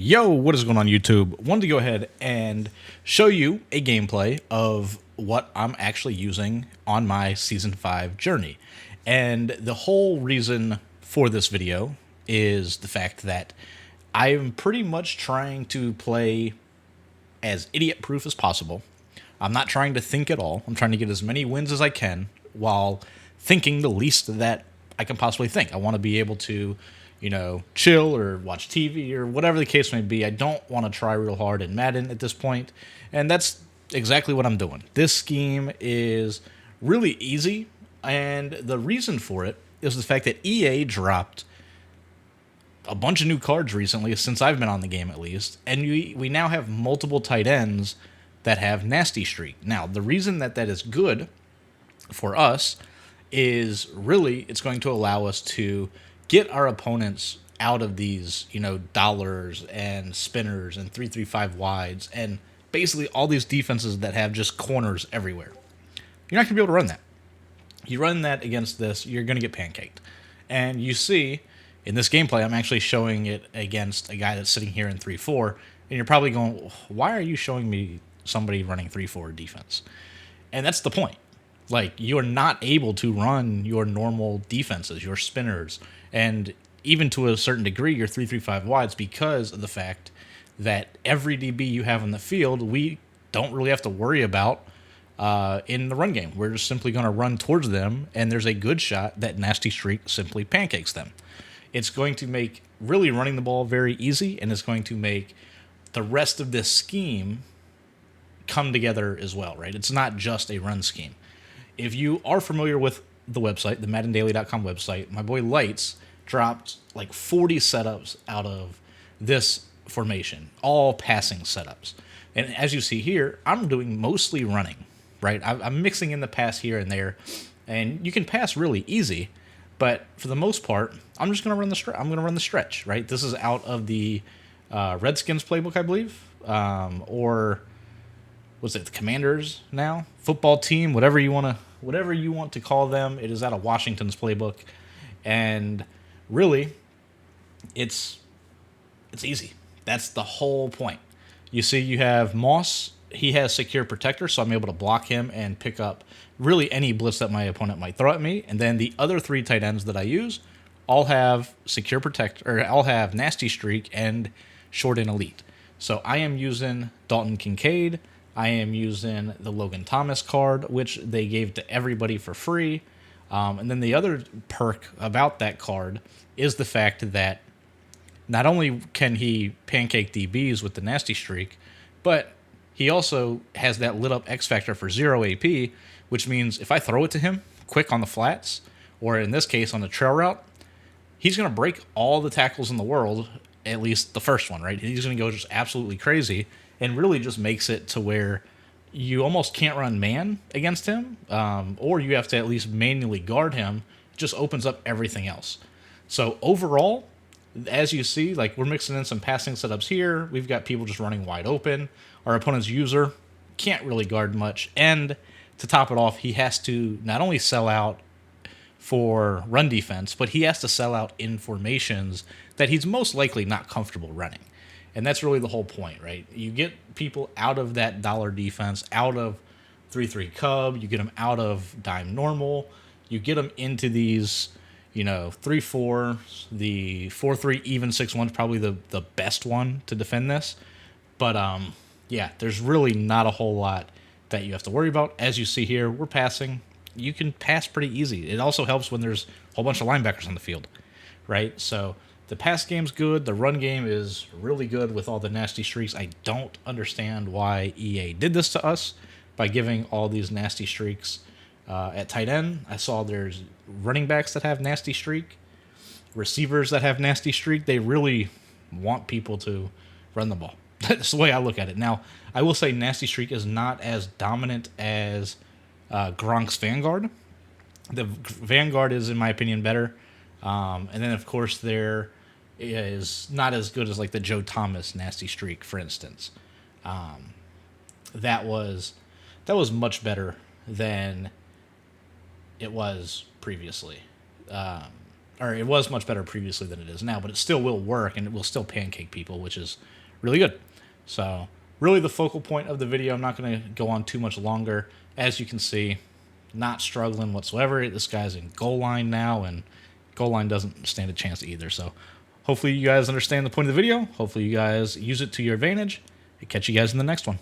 Yo, what is going on YouTube? Wanted to go ahead and show you a gameplay of what I'm actually using on my Season 5 journey. And the whole reason for this video is the fact that I'm pretty much trying to play as idiot-proof as possible. I'm not trying to think at all. I'm trying to get as many wins as I can while thinking the least that I can possibly think. I want to be able to, chill or watch TV or whatever the case may be. I don't want to try real hard in Madden at this point, and that's exactly what I'm doing. This scheme is really easy, and the reason for it is the fact that EA dropped a bunch of new cards recently, since I've been on the game at least, and we now have multiple tight ends that have Nasty Streak. Now, the reason that is good for us is really it's going to allow us to get our opponents out of these, dollars and spinners and 3-3-5 wides and basically all these defenses that have just corners everywhere. You're not going to be able to run that. You run that against this, you're going to get pancaked. And you see in this gameplay, I'm actually showing it against a guy that's sitting here in 3-4, and you're probably going, why are you showing me somebody running 3-4 defense? And that's the point. Like, you're not able to run your normal defenses, your spinners, and even to a certain degree, your 3-3-5 wides, because of the fact that every DB you have in the field, we don't really have to worry about in the run game. We're just simply going to run towards them, and there's a good shot that Nasty Streak simply pancakes them. It's going to make really running the ball very easy, and it's going to make the rest of this scheme come together as well, right? It's not just a run scheme. If you are familiar with the website, the MaddenDaily.com website, my boy Lights dropped like 40 setups out of this formation, all passing setups. And as you see here, I'm doing mostly running, right? I'm mixing in the pass here and there, and you can pass really easy, but for the most part, I'm just going to run the stretch. I'm going to run the stretch, right? This is out of the Redskins playbook, I believe, or what's it? The Commanders now, football team, whatever you want to call them. It is out of Washington's playbook, and really, it's easy. That's the whole point. You see, you have Moss. He has secure protector, so I'm able to block him and pick up really any blitz that my opponent might throw at me. And then the other three tight ends that I use all have secure protect, or all have Nasty Streak and short and elite. So I am using Dalton Kincaid. I am using the Logan Thomas card, which they gave to everybody for free. And then the other perk about that card is the fact that not only can he pancake DBs with the Nasty Streak, but he also has that lit up X Factor for 0 AP, which means if I throw it to him quick on the flats, or in this case on the trail route, he's going to break all the tackles in the world, at least the first one, right? He's going to go just absolutely crazy, and really just makes it to where you almost can't run man against him, or you have to at least manually guard him. It just opens up everything else. So overall, as you see, like, we're mixing in some passing setups here. We've got people just running wide open. Our opponent's user can't really guard much. And to top it off, he has to not only sell out for run defense, but he has to sell out in formations that he's most likely not comfortable running. And that's really the whole point, right? You get people out of that dollar defense, out of 3-3 cub, you get them out of dime normal, you get them into these, 3-4, the 4-3 even 6-1 is probably the best one to defend this. But yeah, there's really not a whole lot that you have to worry about. As you see here, we're passing. You can pass pretty easy. It also helps when there's a whole bunch of linebackers on the field, right? So the pass game's good. The run game is really good with all the Nasty Streaks. I don't understand why EA did this to us by giving all these Nasty Streaks at tight end. I saw there's running backs that have Nasty Streak, receivers that have Nasty Streak. They really want people to run the ball. That's the way I look at it. Now, I will say Nasty Streak is not as dominant as Gronk's Vanguard. The Vanguard is, in my opinion, better. And then, of course, there is not as good as like the Joe Thomas Nasty Streak, for instance. That was much better than it was previously. or it was much better previously than it is now, but it still will work and it will still pancake people, which is really good. So really the focal point of the video. I'm not going to go on too much longer. As you can see, not struggling whatsoever. This guy's in goal line now, and goal line doesn't stand a chance either. So hopefully you guys understand the point of the video. Hopefully you guys use it to your advantage. I'll catch you guys in the next one.